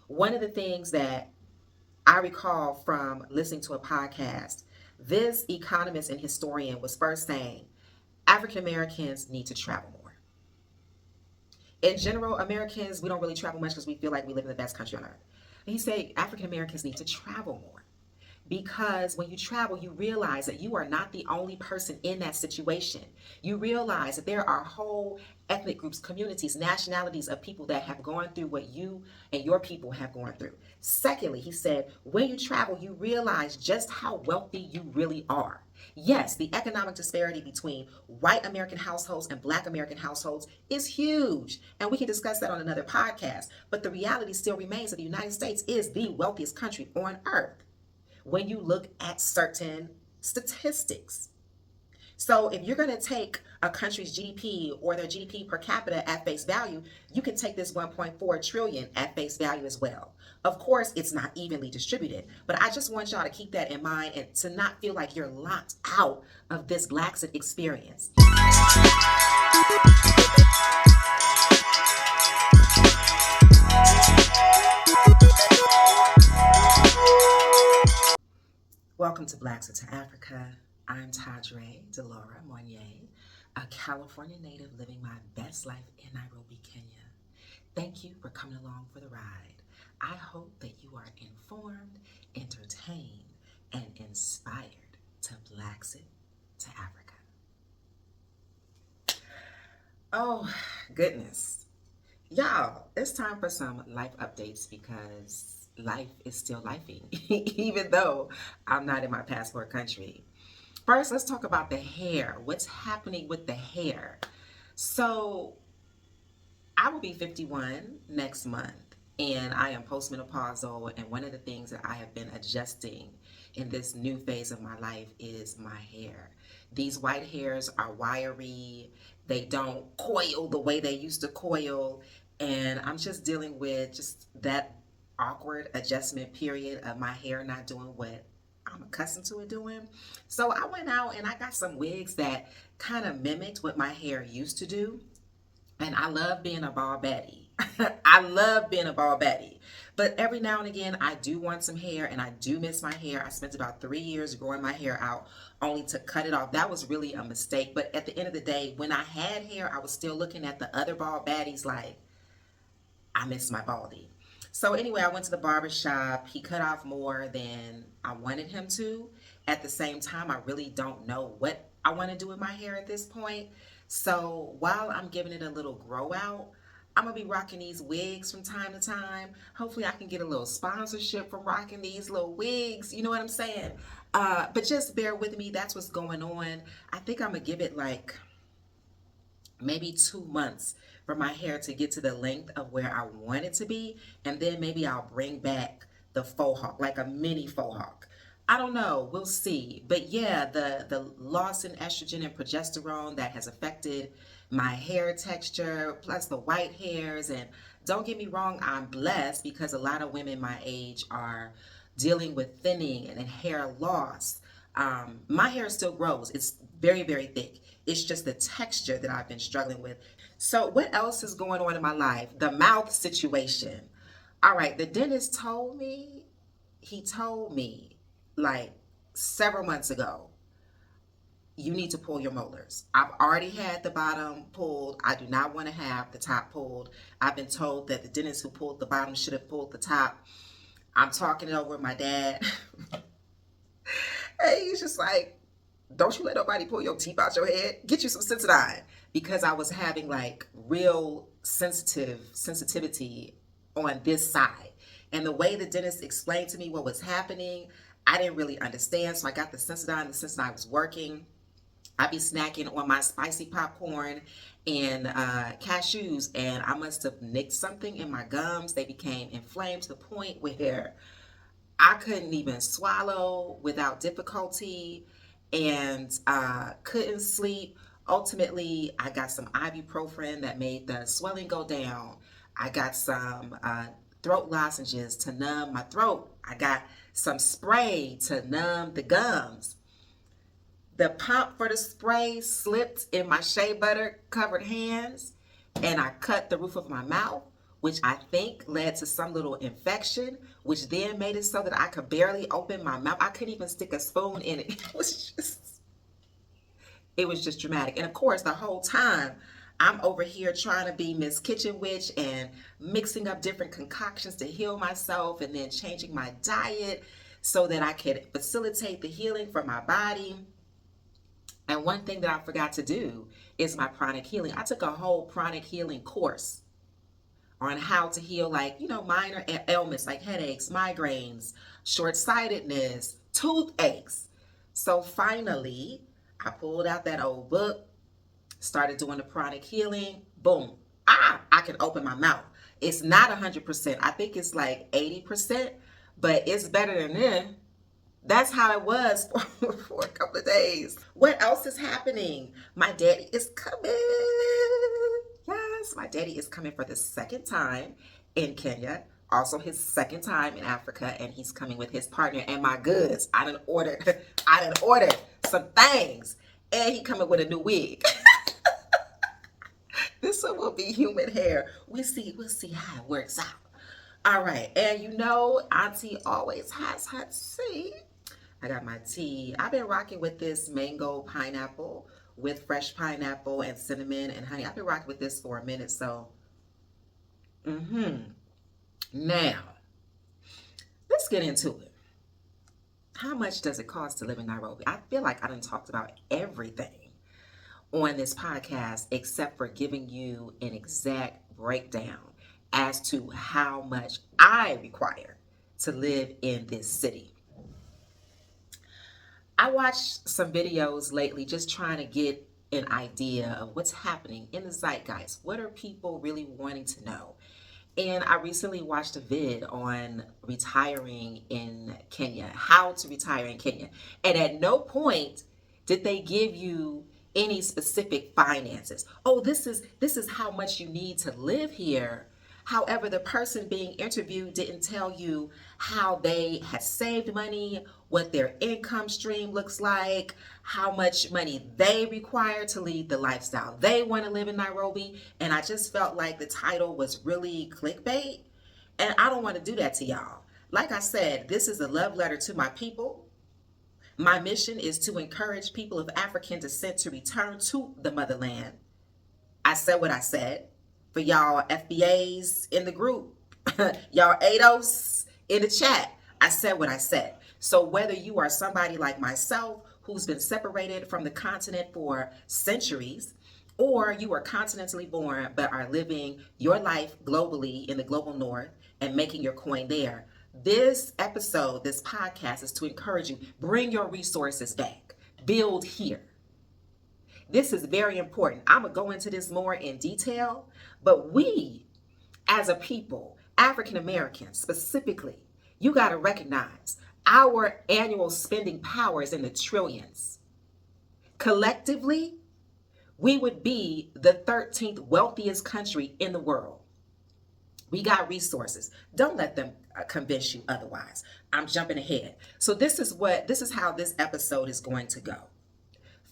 One of the things that I recall from listening to a podcast, this economist and historian was first saying African Americans need to travel more. In general, Americans, we don't really travel much because we feel like we live in the best country on earth. He said African Americans need to travel more because when you travel, you realize that you are not the only person in that situation. You realize that there are whole ethnic groups, communities, nationalities of people that have gone through what you and your people have gone through. Secondly, he said, when you travel, you realize just how wealthy you really are. Yes, the economic disparity between white American households and black American households is huge. And we can discuss that on another podcast. But the reality still remains that the United States is the wealthiest country on earth when you look at certain statistics. So if you're going to take a country's GDP or their GDP per capita at face value, you can take this 1.4 trillion at face value as well. Of course, it's not evenly distributed, but I just want y'all to keep that in mind and to not feel like you're locked out of this BLAXIT experience. Welcome to BLAXIT to Africa. I'm Tadre Delora Monye, a California native living my best life in Nairobi, Kenya. Thank you for coming along for the ride. I hope that you are informed, entertained, and inspired to BLAXIT to Africa. Oh, goodness. Y'all, it's time for some life updates because life is still lifing, even though I'm not in my passport country. First, let's talk about the hair. What's happening with the hair? So, I will be 51 next month, and I am postmenopausal, and one of the things that I have been adjusting in this new phase of my life is my hair. These white hairs are wiry. They don't coil the way they used to coil, and I'm just dealing with just that awkward adjustment period of my hair not doing what I'm accustomed to it doing. So I went out and I got some wigs that kind of mimicked what my hair used to do. And I love being a bald Betty. I love being a bald Betty. But every now and again, I do want some hair and I do miss my hair. I spent about 3 years growing my hair out only to cut it off. That was really a mistake. But at the end of the day, when I had hair, I was still looking at the other bald baddies like, I miss my baldy. So anyway, I went to the barber shop. He cut off more than I wanted him to. At the same time, I really don't know what I want to do with my hair at this point. So while I'm giving it a little grow out, I'm going to be rocking these wigs from time to time. Hopefully I can get a little sponsorship from rocking these little wigs. You know what I'm saying? But just bear with me. That's what's going on. I think I'm going to give it like maybe 2 months for my hair to get to the length of where I want it to be. And then maybe I'll bring back the faux hawk, like a mini faux hawk. I don't know. We'll see. But yeah, the loss in estrogen and progesterone that has affected my hair texture, plus the white hairs. And don't get me wrong, I'm blessed because a lot of women my age are dealing with thinning and hair loss. My hair still grows. It's very, very thick. It's just the texture that I've been struggling with. So what else is going on in my life? The mouth situation. All right, the dentist told me, like several months ago, you need to pull your molars. I've already had the bottom pulled. I do not want to have the top pulled. I've been told that the dentist who pulled the bottom should have pulled the top. I'm talking it over with my dad. Hey, he's just like, don't you let nobody pull your teeth out your head. Get you some Sensodyne. Because I was having like real sensitivity on this side. And the way the dentist explained to me what was happening, I didn't really understand. So I got the Sensodyne. The Sensodyne was working. I be snacking on my spicy popcorn and cashews, and I must have nicked something in my gums. They became inflamed to the point where I couldn't even swallow without difficulty and couldn't sleep. Ultimately, I got some ibuprofen that made the swelling go down. I got some throat lozenges to numb my throat. I got some spray to numb the gums. The pump for the spray slipped in my shea butter covered hands and I cut the roof of my mouth. which I think led to some little infection, which then made it so that I could barely open my mouth. I couldn't even stick a spoon in it. It was just dramatic. And of course, the whole time I'm over here trying to be Miss Kitchen Witch and mixing up different concoctions to heal myself and then changing my diet so that I could facilitate the healing for my body. And one thing that I forgot to do is my pranic healing. I took a whole pranic healing course on how to heal, like, minor ailments like headaches, migraines, short-sightedness, toothaches. So finally, I pulled out that old book, started doing the pranic healing. Boom. I can open my mouth. It's not 100%. I think it's like 80%, but it's better than then. That's how it was for a couple of days. What else is happening? My daddy is coming. Yes, my daddy is coming for the second time in Kenya. Also his second time in Africa, and he's coming with his partner and my goods. I done ordered some things, and he coming with a new wig. This one will be human hair. We'll see how it works out. All right, and Auntie always has her tea. I got my tea. I've been rocking with this mango pineapple with fresh pineapple and cinnamon and honey. I've been rocking with this for a minute, so. Now, let's get into it. How much does it cost to live in Nairobi? I feel like I done talked about everything on this podcast except for giving you an exact breakdown as to how much I require to live in this city. I watched some videos lately just trying to get an idea of what's happening in the zeitgeist. What are people really wanting to know? And I recently watched a vid on retiring in Kenya, how to retire in Kenya. And at no point did they give you any specific finances. Oh, this is how much you need to live here. However, the person being interviewed didn't tell you how they had saved money, what their income stream looks like, how much money they require to lead the lifestyle they want to live in Nairobi. And I just felt like the title was really clickbait. And I don't want to do that to y'all. Like I said, this is a love letter to my people. My mission is to encourage people of African descent to return to the motherland. I said what I said. For y'all FBAs in the group, y'all ADOS in the chat, I said what I said. So whether you are somebody like myself who's been separated from the continent for centuries, or you are continentally born but are living your life globally in the global north and making your coin there, this episode, this podcast is to encourage you, bring your resources back, build here. This is very important. I'm going to go into this more in detail, but we, as a people, African Americans specifically, you got to recognize our annual spending power is in the trillions. Collectively, we would be the 13th wealthiest country in the world. We got resources. Don't let them convince you otherwise. I'm jumping ahead. So this is how this episode is going to go.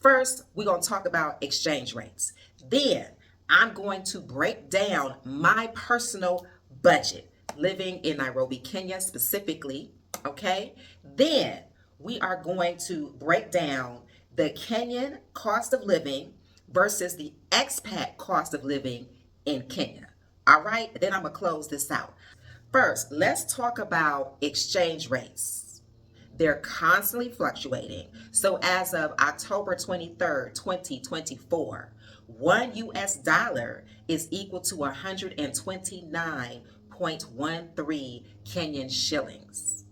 First, we're going to talk about exchange rates. Then I'm going to break down my personal budget living in Nairobi, Kenya specifically, okay? Then we are going to break down the Kenyan cost of living versus the expat cost of living in Kenya, all right? Then I'm going to close this out. First, let's talk about exchange rates. They're constantly fluctuating. So as of October 23rd, 2024, $1 is equal to 129.13 Kenyan shillings.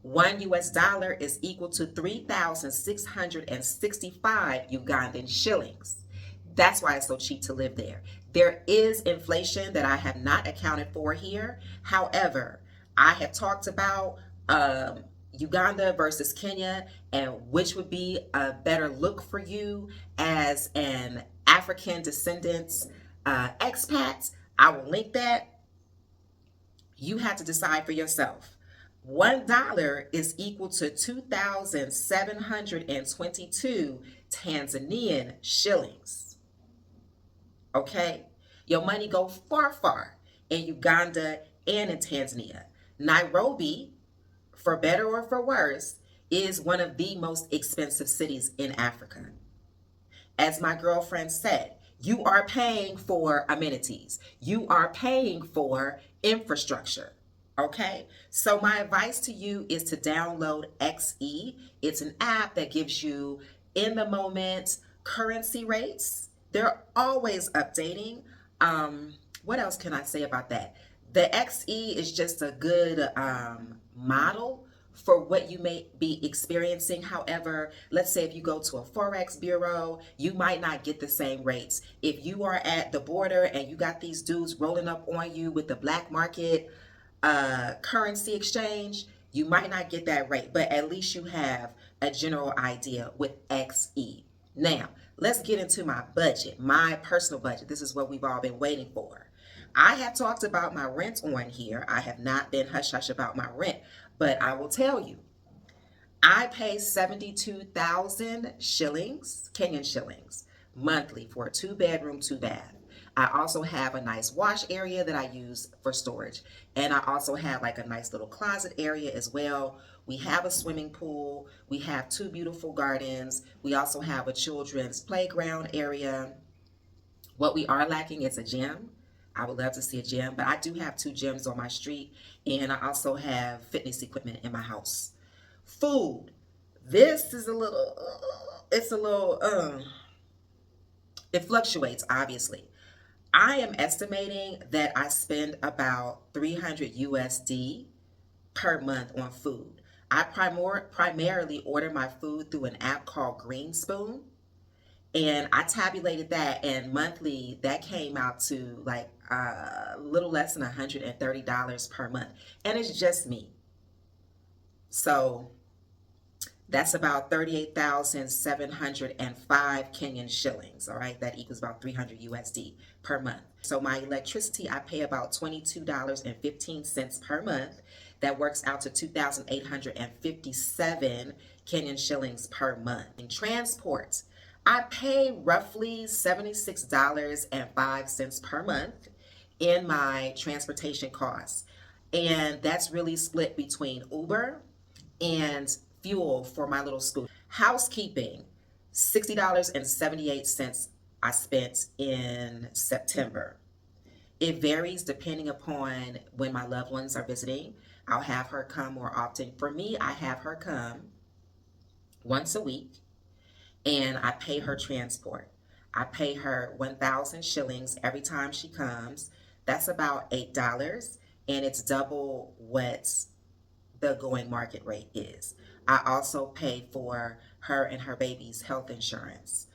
$1 is equal to 3,665 Ugandan shillings. That's why it's so cheap to live there. There is inflation that I have not accounted for here. However, I have talked about Uganda versus Kenya and which would be a better look for you as an African descendants expat. I will link that. You have to decide for yourself. $1 is equal to 2,722 Tanzanian shillings. Okay? Your money go far, far in Uganda and in Tanzania. Nairobi, for better or for worse, is one of the most expensive cities in Africa. As my girlfriend said, you are paying for amenities. You are paying for infrastructure. Okay? So my advice to you is to download XE. It's an app that gives you in the moment currency rates. They're always updating. What else can I say about that? The XE is just a good model for what you may be experiencing. However, let's say if you go to a Forex bureau, you might not get the same rates. If you are at the border and you got these dudes rolling up on you with the black market currency exchange, you might not get that rate, but at least you have a general idea with XE. Now, let's get into my budget, my personal budget. This is what we've all been waiting for. I have talked about my rent on here. I have not been hush-hush about my rent, but I will tell you, I pay 72,000 shillings, Kenyan shillings, monthly for a 2-bedroom, 2-bath. I also have a nice wash area that I use for storage. And I also have like a nice little closet area as well. We have a swimming pool. We have 2 beautiful gardens. We also have a children's playground area. What we are lacking is a gym. I would love to see a gym, but I do have 2 gyms on my street, and I also have fitness equipment in my house. Food. This is it fluctuates, obviously. I am estimating that I spend about 300 USD per month on food. I primarily order my food through an app called Green Spoon. And I tabulated that, and monthly that came out to like a little less than $130 per month. And it's just me. So that's about 38,705 Kenyan shillings. All right, that equals about 300 USD per month. So my electricity, I pay about $22.15 per month. That works out to 2,857 Kenyan shillings per month. In transport, I pay roughly $76.05 per month in my transportation costs. And that's really split between Uber and fuel for my little scooter. Housekeeping, $60.78 I spent in September. It varies depending upon when my loved ones are visiting. I'll have her come more often. For me, I have her come once a week, and I pay her transport. I pay her 1,000 shillings every time she comes. That's about $8, and it's double what the going market rate is. I also pay for her and her baby's health insurance.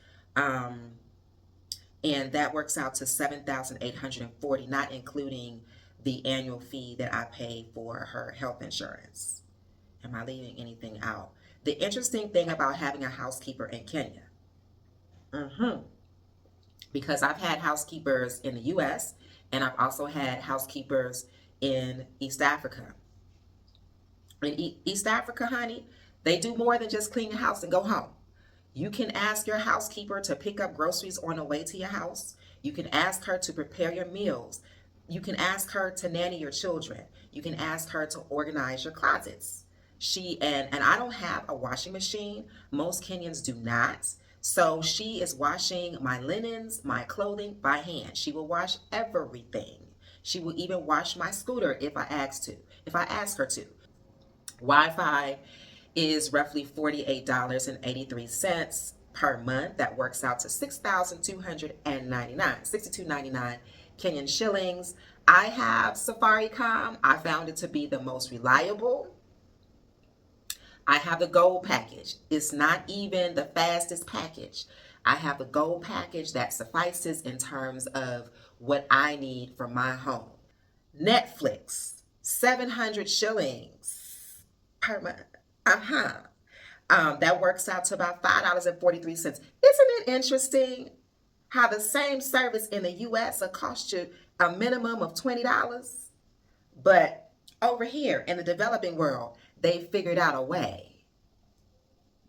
And that works out to 7,840, not including the annual fee that I pay for her health insurance. Am I leaving anything out? The interesting thing about having a housekeeper in Kenya, because I've had housekeepers in the US and I've also had housekeepers in East Africa. In East Africa, honey, they do more than just clean the house and go home. You can ask your housekeeper to pick up groceries on the way to your house. You can ask her to prepare your meals. You can ask her to nanny your children. You can ask her to organize your closets. And I don't have a washing machine. Most Kenyans do not. So she is washing my linens, my clothing by hand. She will wash everything. She will even wash my scooter if I ask her to. Wi-Fi is roughly $48.83 per month. That works out to 62.99 Kenyan shillings. I have Safaricom. I found it to be the most reliable. I have the gold package. It's not even the fastest package. I have the gold package that suffices in terms of what I need for my home. Netflix, 700 shillings per month. That works out to about $5.43. Isn't it interesting how the same service in the US will cost you a minimum of $20? But over here in the developing world, they figured out a way.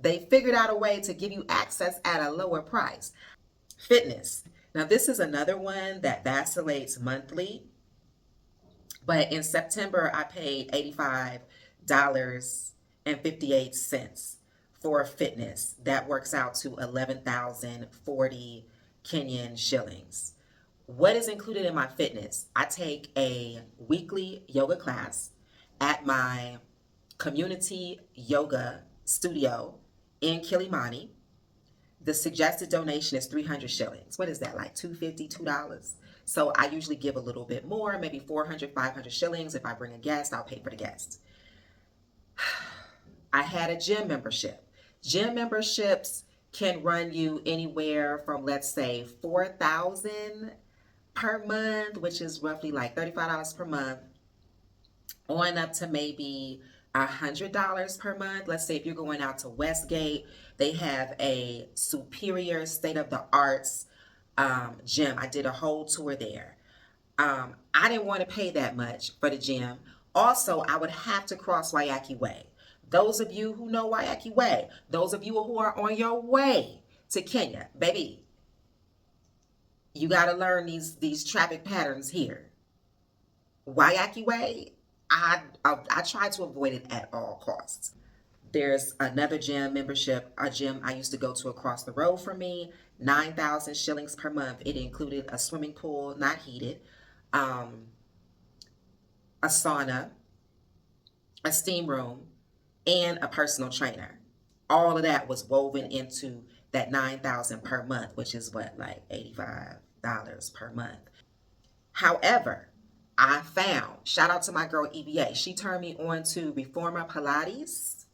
They figured out a way to give you access at a lower price. Fitness. Now, this is another one that vacillates monthly, but in September, I paid $85.58 for fitness. That works out to 11,040 Kenyan shillings. What is included in my fitness? I take a weekly yoga class at my community yoga studio in Kilimani. The suggested donation is 300 shillings. What is that, like $2.50, $2? So I usually give a little bit more, maybe 400, 500 shillings. If I bring a guest, I'll pay for the guest. I had a gym membership. Gym memberships can run you anywhere from, let's say, 4,000 per month, which is roughly like $35 per month, on up to maybe $100 per month. Let's say if you're going out to Westgate, they have a superior state-of-the-arts gym. I did a whole tour there. I didn't want to pay that much for the gym. Also, I would have to cross Waiyaki Way. Those of you who know Waiyaki Way, those of you who are on your way to Kenya, baby, you got to learn these traffic patterns here. Waiyaki Way, I try to avoid it at all costs. There's another gym membership, a gym I used to go to across the road from me, 9,000 shillings per month. It included a swimming pool, not heated, a sauna, a steam room, and a personal trainer. All of that was woven into that 9,000 per month, which is what, like $85 per month. However, I found, shout out to my girl EBA, she turned me on to Reformer Pilates,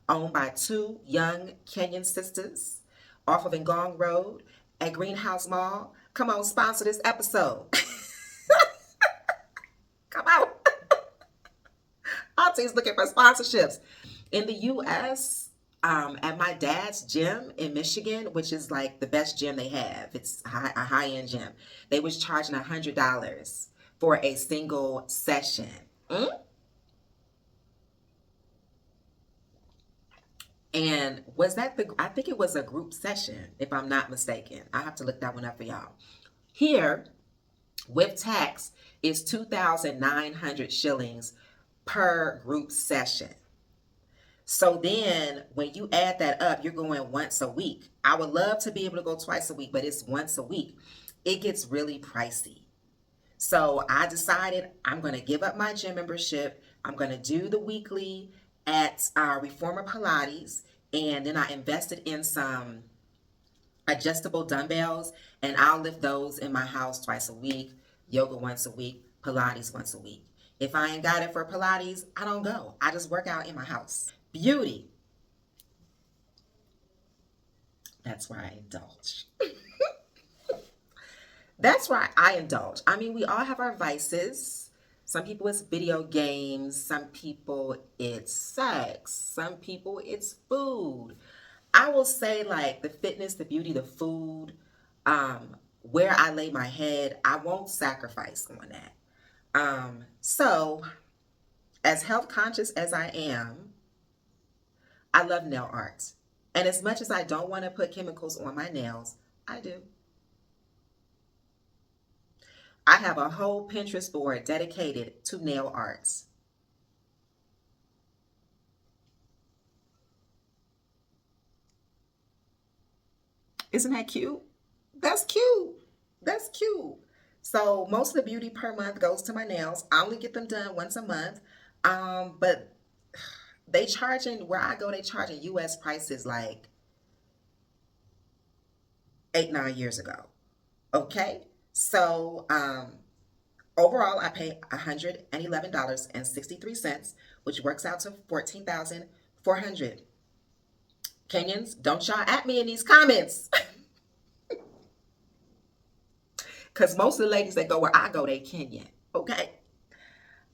owned by two young Kenyan sisters off of Ngong Road at Greenhouse Mall. Come on, sponsor this episode. Come on. Auntie's looking for sponsorships. In the U.S., at my dad's gym in Michigan, which is like the best gym they have, it's a high-end gym, they was charging $100 for a single session. And was that I think it was a group session, if I'm not mistaken. I have to look that one up for y'all. Here, with tax, is 2,900 shillings per group session. So then when you add that up, you're going once a week. I would love to be able to go twice a week, but it's once a week. It gets really pricey. So I decided I'm going to give up my gym membership. I'm going to do the weekly at Reformer Pilates, and then I invested in some adjustable dumbbells, and I'll lift those in my house twice a week, yoga once a week, Pilates once a week. If I ain't got it for Pilates, I don't go. I just work out in my house. Beauty. That's where I indulge. That's where I indulge. I mean, we all have our vices. Some people it's video games. Some people it's sex. Some people it's food. I will say, like, the fitness, the beauty, the food, where I lay my head, I won't sacrifice on that. So as health conscious as I am, I love nail art. And as much as I don't want to put chemicals on my nails, I do. I have a whole Pinterest board dedicated to nail arts. Isn't that cute? That's cute. That's cute. So most of the beauty per month goes to my nails. I only get them done once a month. But they charging, where I go, they charging US prices like 8-9 years ago. Okay? So overall, I pay $111.63, which works out to 14,400. Kenyans, don't y'all at me in these comments. Because most of the ladies that go where I go, they Kenyan. Okay?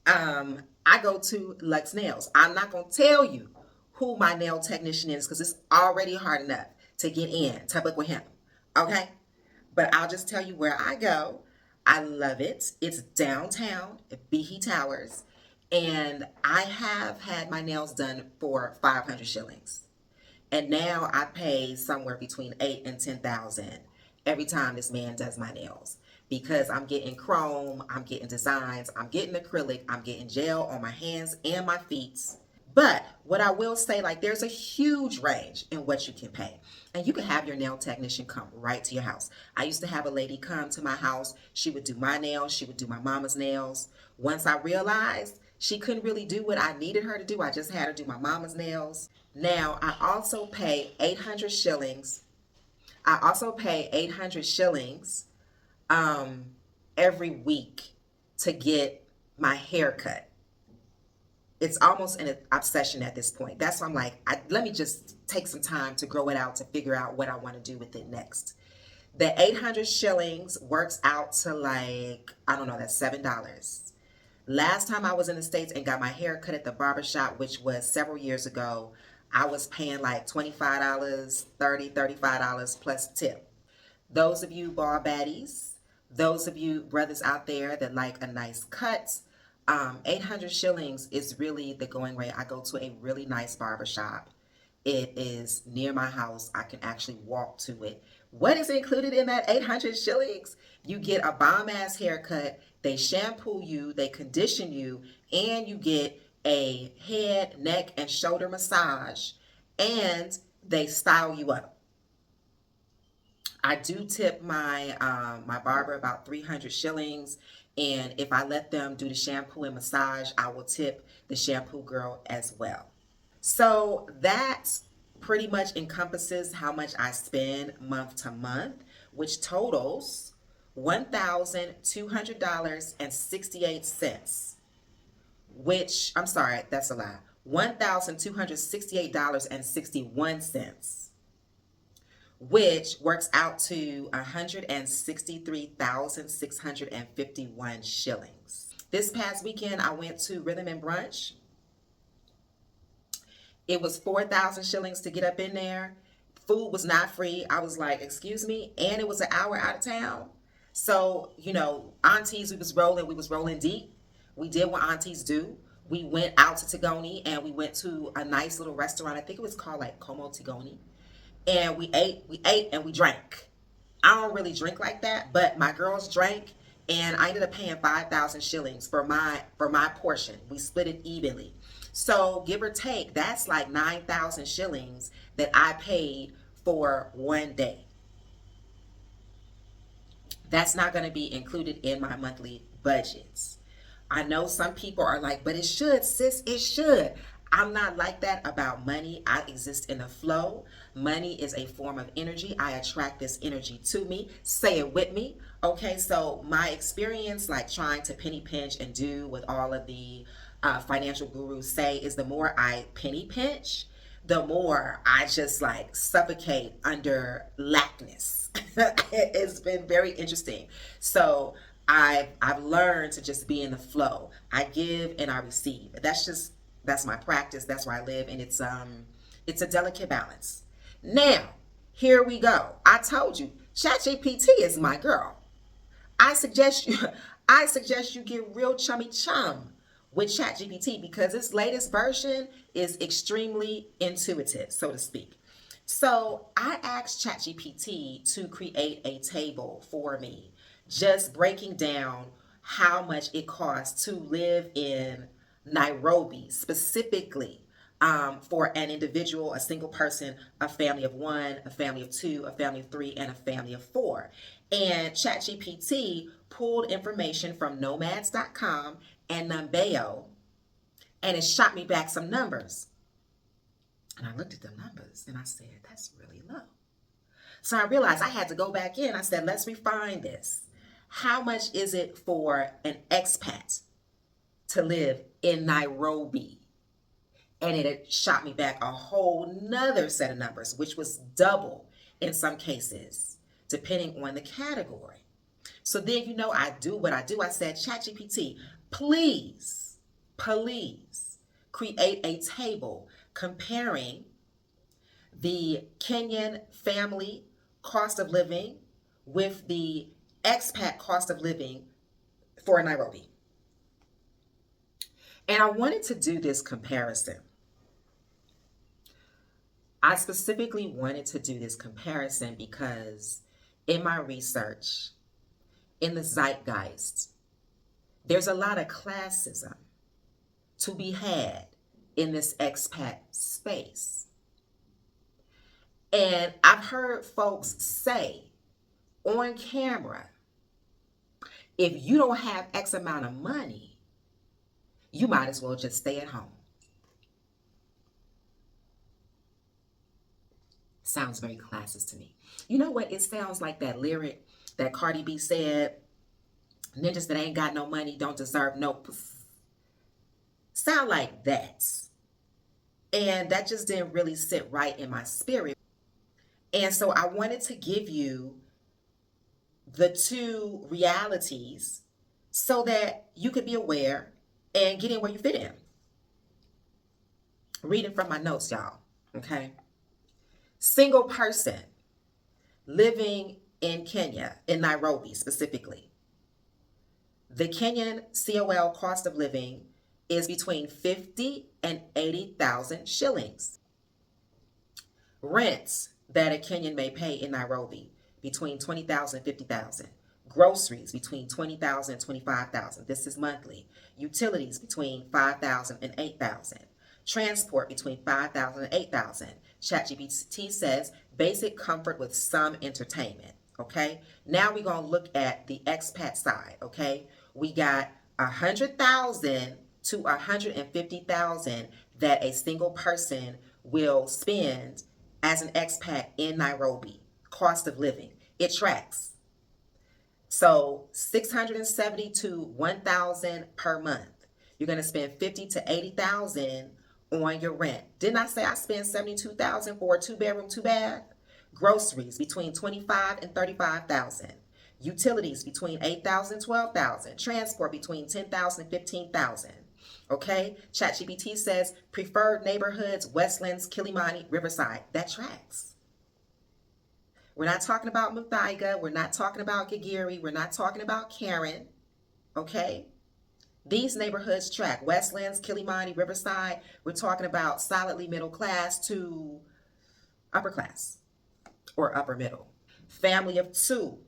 I go to Lux Nails. I'm not going to tell you who my nail technician is because it's already hard enough to get in, to book with him. Okay? But I'll just tell you where I go. I love it. It's downtown at Behe Towers. And I have had my nails done for 500 shillings. And now I pay somewhere between 8 and 10,000. every time this man does my nails, because I'm getting chrome, I'm getting designs, I'm getting acrylic, I'm getting gel on my hands and my feet. But what I will say, like, there's a huge range in what you can pay. And you can have your nail technician come right to your house. I used to have a lady come to my house. She would do my nails. She would do my mama's nails. Once I realized she couldn't really do what I needed her to do, I just had her do my mama's nails. Now, I also pay 800 shillings. I also pay 800 shillings every week to get my hair cut. It's almost an obsession at this point. That's why I'm like, let me just take some time to grow it out to figure out what I want to do with it next. The 800 shillings works out to, like, I don't know, that's $7. Last time I was in the States and got my hair cut at the barbershop, which was several years ago, I was paying like $25, $35 plus tip. Those of you ball baddies, those of you brothers out there that like a nice cut, 800 shillings is really the going rate. I go to a really nice barbershop. It is near my house. I can actually walk to it. What is included in that 800 shillings? You get a bomb ass haircut. They shampoo you, they condition you, and you get a head, neck, and shoulder massage, and they style you up. I do tip my my barber about 300 shillings, and if I let them do the shampoo and massage, I will tip the shampoo girl as well. So that pretty much encompasses how much I spend month to month, which totals $1,200.68, which, I'm sorry, that's a lie, $1,268.61, which works out to 163,651 shillings. This past weekend, I went to Rhythm and Brunch. It was 4,000 shillings to get up in there. Food was not free. I was like, excuse me, and it was an hour out of town. So, you know, aunties, we was rolling deep. We did what aunties do. We went out to Tigoni and we went to a nice little restaurant. I think it was called like Como Tigoni. And we ate and we drank. I don't really drink like that, but my girls drank, and I ended up paying 5,000 shillings for my portion. We split it evenly. So give or take, that's like 9,000 shillings that I paid for one day. That's not going to be included in my monthly budgets. I know some people are like, but it should, sis, it should. I'm not like that about money. I exist in a flow. Money is a form of energy. I attract this energy to me. Say it with me. Okay, so my experience, like trying to penny pinch and do what all of the financial gurus say, is the more I penny pinch, the more I just like suffocate under lackness. It's been very interesting. So I've learned to just be in the flow. I give and I receive. That's my practice. That's where I live, and it's a delicate balance. Now, here we go. I told you, ChatGPT is my girl. I suggest you get real chummy chum with ChatGPT, because its latest version is extremely intuitive, so to speak. So I asked ChatGPT to create a table for me, just breaking down how much it costs to live in Nairobi, specifically for an individual, a single person, a family of one, a family of two, a family of three, and a family of four. And ChatGPT pulled information from nomads.com and Numbeo, and it shot me back some numbers. And I looked at the numbers and I said, that's really low. So I realized I had to go back in. I said, let's refine this. How much is it for an expat to live in Nairobi? And it shot me back a whole nother set of numbers, which was double in some cases, depending on the category. So then, you know, I do what I do. I said, ChatGPT, please create a table comparing the Kenyan family cost of living with the expat cost of living for Nairobi. And I wanted to do this comparison. I specifically wanted to do this comparison because in my research, in the zeitgeist, there's a lot of classism to be had in this expat space. And I've heard folks say on camera, if you don't have X amount of money, you might as well just stay at home. Sounds very classist to me. You know what? It sounds like that lyric that Cardi B said, ninjas that ain't got no money don't deserve no sound like that. And that just didn't really sit right in my spirit. And so I wanted to give you the two realities so that you could be aware and get in where you fit in. Reading from my notes, y'all. Okay. Single person living in Kenya, in Nairobi specifically. The Kenyan COL cost of living is between 50 and 80,000 shillings. Rents that a Kenyan may pay in Nairobi between 20,000 and 50,000. Groceries between 20,000 and 25,000. This is monthly. Utilities between 5,000 and 8,000. Transport between 5,000 and 8,000. ChatGPT says basic comfort with some entertainment. Okay. Now we're going to look at the expat side. Okay. We got 100,000 to 150,000 that a single person will spend as an expat in Nairobi. Cost of living. It tracks. So 670 to 1,000 per month. You're going to spend 50 to 80,000 on your rent. Didn't I say I spent 72,000 for a 2-bedroom, 2-bath? Groceries between 25 and 35,000. Utilities between 8,000 and 12,000. Transport between 10,000 and 15,000. Okay? ChatGPT says preferred neighborhoods, Westlands, Kilimani, Riverside. That tracks. We're not talking about Muthaiga. We're not talking about Gigiri. We're not talking about Karen. Okay? These neighborhoods track. Westlands, Kilimani, Riverside. We're talking about solidly middle class to upper class or upper middle. Family of two,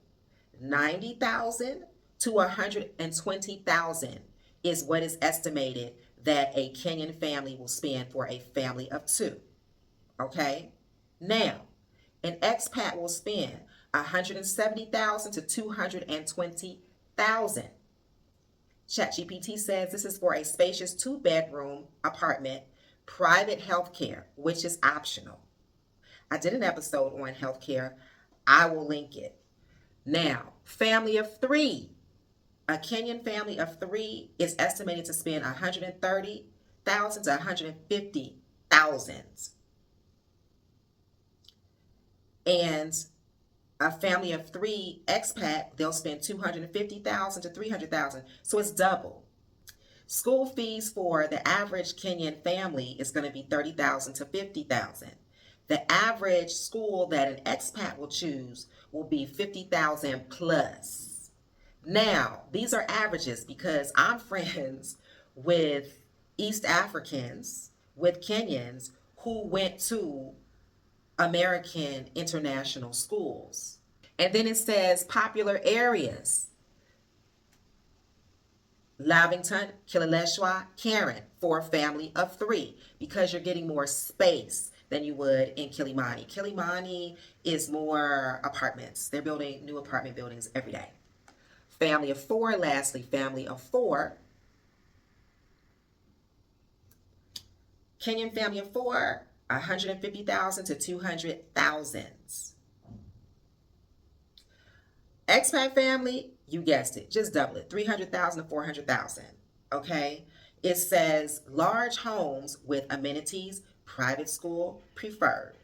90,000 to 120,000 is what is estimated that a Kenyan family will spend for a family of two. Okay? Now, an expat will spend 170,000 to 220,000. ChatGPT says this is for a spacious 2-bedroom apartment, private health care, which is optional. I did an episode on healthcare. I will link it. Now, family of three. A Kenyan family of three is estimated to spend 130,000 to 150,000. And a family of three expat, they'll spend 250,000 to 300,000. So it's double. School fees for the average Kenyan family is going to be 30,000 to 50,000. The average school that an expat will choose will be 50,000 plus. Now, these are averages because I'm friends with East Africans, with Kenyans who went to American international schools. And then it says popular areas. Lavington, Kileleshwa, Karen for a family of three because you're getting more space than you would in Kilimani. Kilimani is more apartments. They're building new apartment buildings every day. Family of four, lastly, family of four. Kenyan family of four, 150,000 to 200,000. Expat family, you guessed it, just double it, 300,000 to 400,000. Okay? It says large homes with amenities, private school preferred.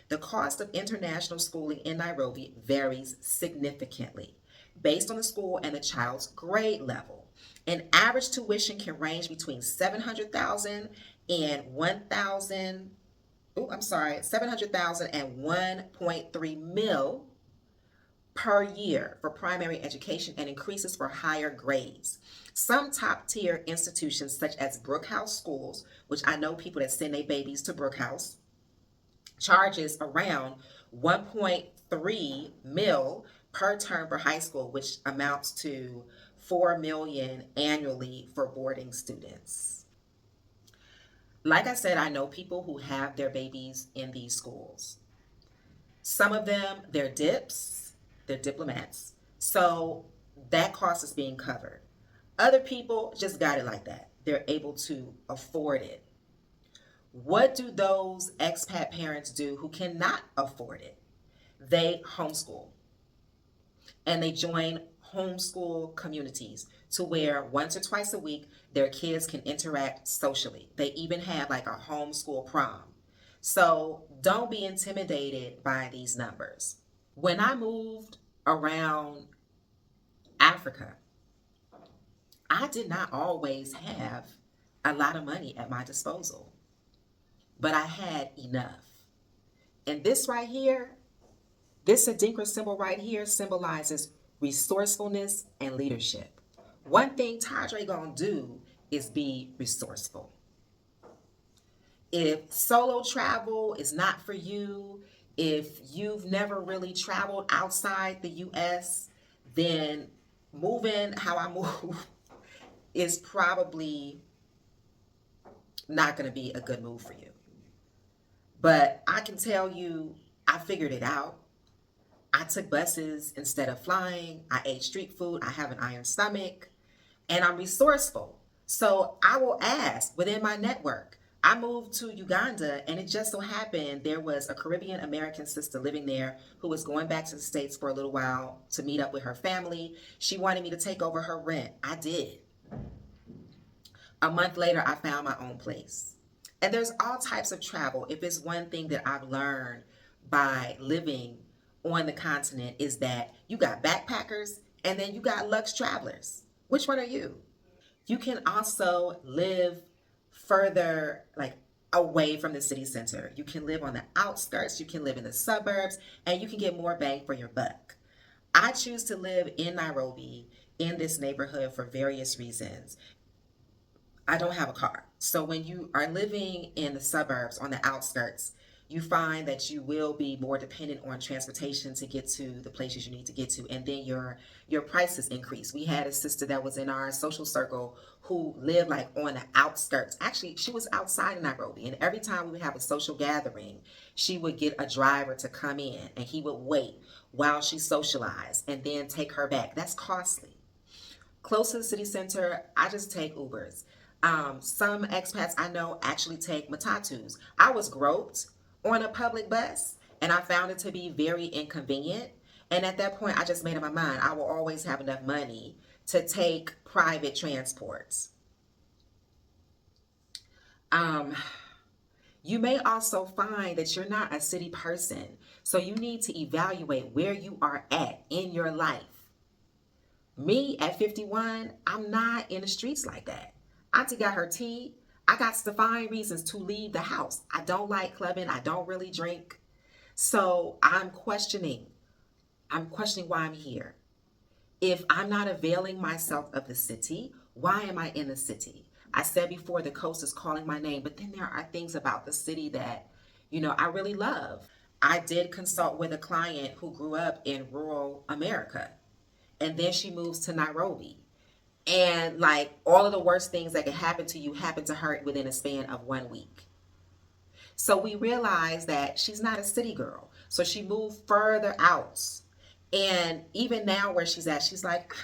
The cost of international schooling in Nairobi varies significantly based on the school and the child's grade level. An average tuition can range between 700,000 and 700,000 and 1.3 mil per year for primary education and increases for higher grades. Some top-tier institutions such as Brookhouse schools, which I know people that send their babies to Brookhouse, charges around 1.3 mil per term for high school, which amounts to 4 million annually for boarding students. Like I said, I know people who have their babies in these schools. Some of them, they're dips, they're diplomats. So that cost is being covered. Other people just got it like that. They're able to afford it. What do those expat parents do who cannot afford it? They homeschool, and they join homeschool communities to where once or twice a week their kids can interact socially. They even have like a homeschool prom. So don't be intimidated by these numbers. When I moved around Africa, I did not always have a lot of money at my disposal, but I had enough. And this right here, this Adinkra symbol right here symbolizes resourcefulness and leadership. One thing Tadre gonna do is be resourceful. If solo travel is not for you, if you've never really traveled outside the US, then moving how I move is probably not going to be a good move for you. But I can tell you, I figured it out. I took buses instead of flying. I ate street food. I have an iron stomach, and I'm resourceful. So I will ask within my network. I moved to Uganda, and it just so happened there was a Caribbean American sister living there who was going back to the States for a little while to meet up with her family. She wanted me to take over her rent. I did. A month later, I found my own place. And there's all types of travel. If it's one thing that I've learned by living on the continent is that you got backpackers and then you got luxe travelers. Which one are you? You can also live further, like away from the city center. You can live on the outskirts, you can live in the suburbs, and you can get more bang for your buck. I choose to live in Nairobi in this neighborhood for various reasons. I don't have a car. So when you are living in the suburbs on the outskirts, you find that you will be more dependent on transportation to get to the places you need to get to, and then your prices increase. We had a sister that was in our social circle who lived like on the outskirts. Actually, she was outside in Nairobi, and every time we would have a social gathering, she would get a driver to come in, and he would wait while she socialized and then take her back. That's costly. Close to the city center, I just take Ubers. Some expats I know actually take matatus. I was groped on a public bus, and I found it to be very inconvenient. And at that point, I just made up my mind. I will always have enough money to take private transports. You may also find that you're not a city person, so you need to evaluate where you are at in your life. Me at 51, I'm not in the streets like that. Auntie got her tea. I got to find reasons to leave the house. I don't like clubbing. I don't really drink. So I'm questioning why I'm here. If I'm not availing myself of the city, why am I in the city? I said before, the coast is calling my name, but then there are things about the city that, I really love. I did consult with a client who grew up in rural America, and then she moves to Nairobi. And like all of the worst things that could happen to you happened to her within a span of 1 week. So we realized that she's not a city girl. So she moved further out. And even now where she's at, she's like,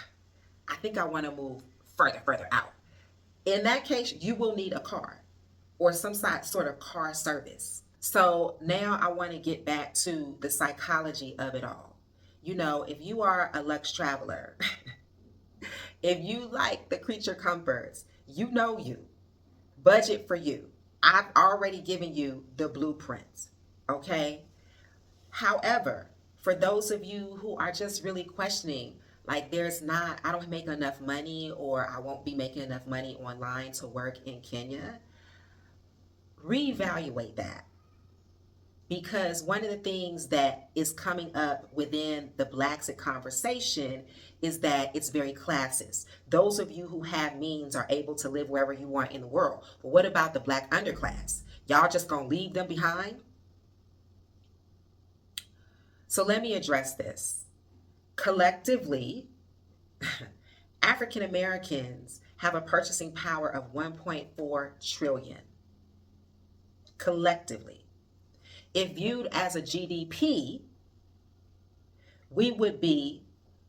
I think I want to move further out. In that case, you will need a car or some sort of car service. So now I want to get back to the psychology of it all. If you are a luxe traveler, if you like the creature comforts, you, budget for you. I've already given you the blueprint, okay? However, for those of you who are just really questioning, like I don't make enough money, or I won't be making enough money online to work in Kenya, reevaluate that. Because one of the things that is coming up within the BLAXIT conversation is that it's very classist. Those of you who have means are able to live wherever you want in the world. But what about the Black underclass? Y'all just gonna leave them behind? So let me address this. Collectively, African Americans have a purchasing power of 1.4 trillion. Collectively. If viewed as a GDP, we would be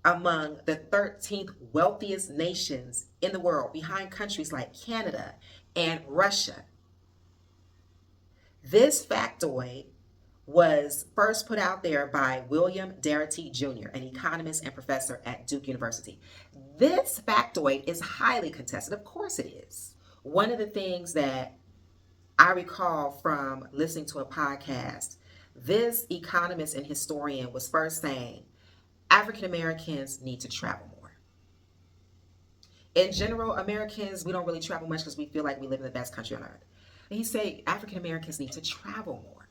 among the 13th wealthiest nations in the world, behind countries like Canada and Russia. This factoid was first put out there by William Darity Jr., an economist and professor at Duke University. This factoid is highly contested. Of course it is. One of the things that I recall from listening to a podcast, this economist and historian was first saying African Americans need to travel more. In general, Americans, we don't really travel much because we feel like we live in the best country on earth. And he said African Americans need to travel more.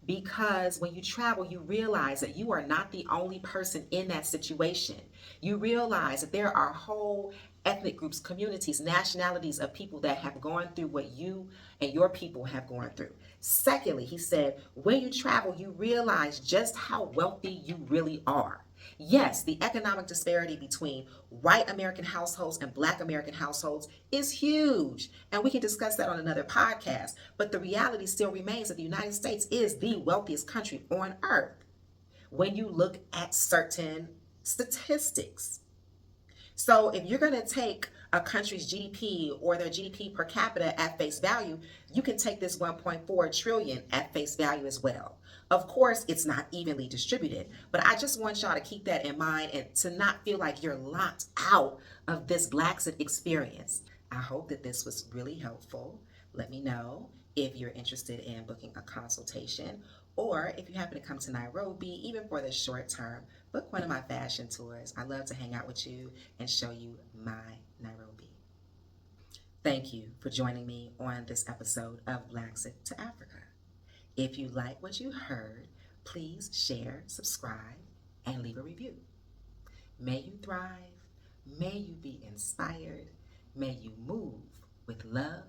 Because when you travel, you realize that you are not the only person in that situation. You realize that there are whole ethnic groups, communities, nationalities of people that have gone through what you and your people have gone through. Secondly, he said, when you travel, you realize just how wealthy you really are. Yes, the economic disparity between white American households and Black American households is huge. And we can discuss that on another podcast. But the reality still remains that the United States is the wealthiest country on earth when you look at certain statistics. So if you're going to take a country's GDP or their GDP per capita at face value, you can take this 1.4 trillion at face value as well. Of course, it's not evenly distributed, but I just want y'all to keep that in mind and to not feel like you're locked out of this BLAXIT experience. I hope that this was really helpful. Let me know if you're interested in booking a consultation, or if you happen to come to Nairobi, even for the short term, book one of my fashion tours. I love to hang out with you and show you my Nairobi. Thank you for joining me on this episode of BLAXIT to Africa. If you like what you heard, please share, subscribe, and leave a review. May you thrive. May you be inspired. May you move with love